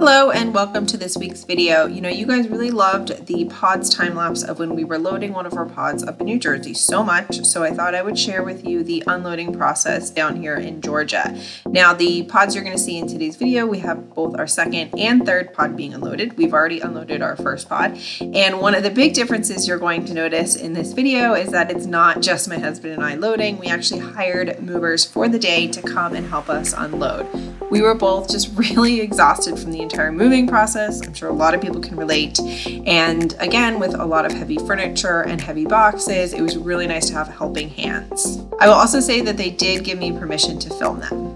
Hello and welcome to this week's video. You guys really loved the pods time lapse of when we were loading one of our pods up in New Jersey so much, so I thought I would share with you the unloading process down here in Georgia. Now the pods you're going to see in today's video, we have both our second and third pod being unloaded. We've already unloaded our first pod, and one of the big differences you're going to notice in this video is that it's not just my husband and I loading. We actually hired movers for the day to come and help us unload. We were both just really exhausted from the entire moving process. I'm sure a lot of people can relate. And again, with a lot of heavy furniture and heavy boxes, it was really nice to have helping hands. I will also say that they did give me permission to film them.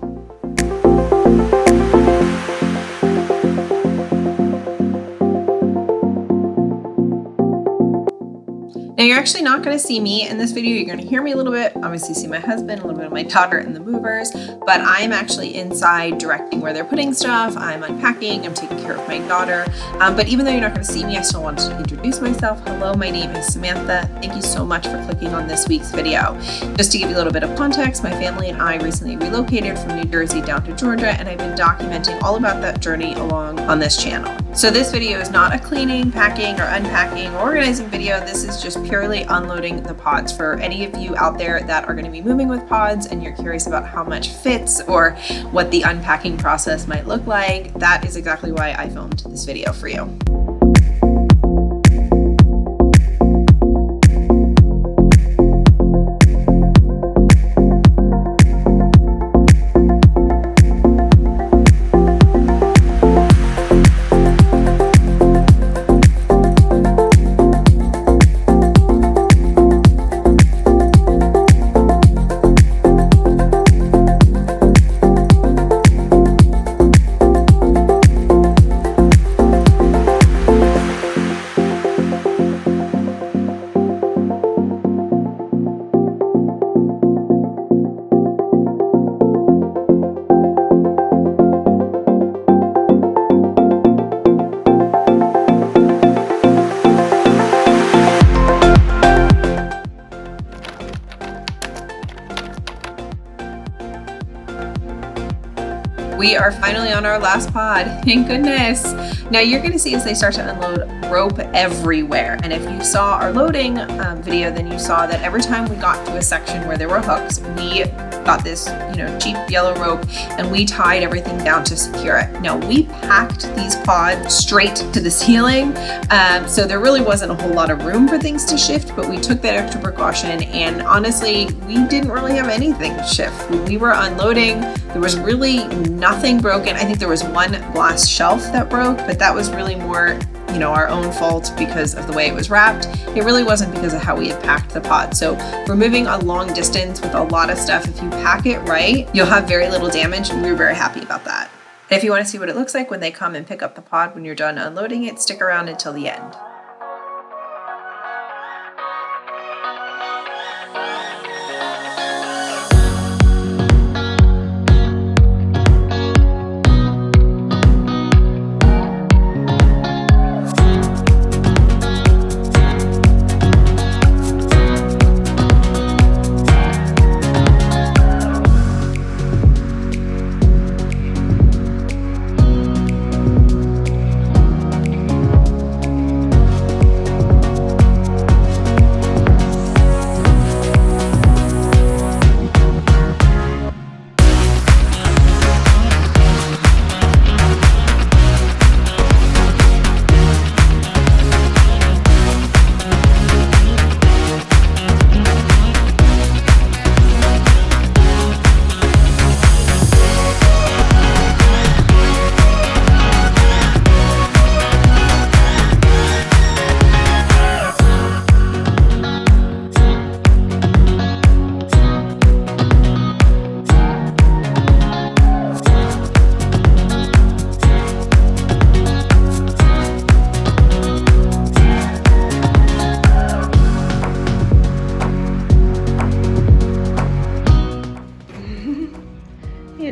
Now you're actually not going to see me in this video. You're going to hear me a little bit, obviously see my husband, a little bit of my daughter and the movers, but I'm actually inside directing where they're putting stuff. I'm unpacking, I'm taking care of my daughter. But even though you're not going to see me, I still wanted to introduce myself. Hello, my name is Samantha. Thank you so much for clicking on this week's video. Just to give you a little bit of context, my family and I recently relocated from New Jersey down to Georgia, and I've been documenting all about that journey along on this channel. So this video is not a cleaning, packing, or unpacking, or organizing video. This is just purely unloading the pods. For any of you out there that are going to be moving with pods and you're curious about how much fits or what the unpacking process might look like, that is exactly why I filmed this video for you. We are finally on our last pod, thank goodness. Now you're going to see as they start to unload rope everywhere. And if you saw our loading video, then you saw that every time we got to a section where there were hooks, we got this, cheap yellow rope and we tied everything down to secure it. Now we packed these pods straight to the ceiling. So there really wasn't a whole lot of room for things to shift, but we took that extra precaution. And honestly, we didn't really have anything to shift. When we were unloading, there was really nothing broken. I think there was one glass shelf that broke, but that was really more our own fault because of the way it was wrapped. It really wasn't because of how we had packed the pod. So for moving a long distance with a lot of stuff, if you pack it right, you'll have very little damage, and we were very happy about that. And if you want to see what it looks like when they come and pick up the pod when you're done unloading it, stick around until the end.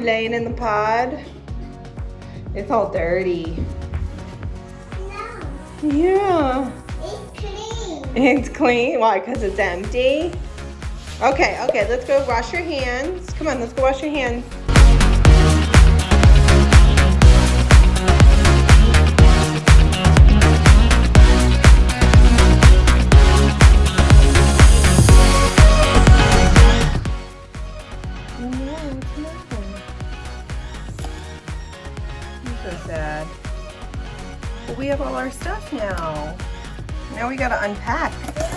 Laying in the pod. It's all dirty. No. Yeah. It's clean. It's clean? Why? Because it's empty? Okay, let's go wash your hands. Come on, let's go wash your hands. Now we gotta unpack.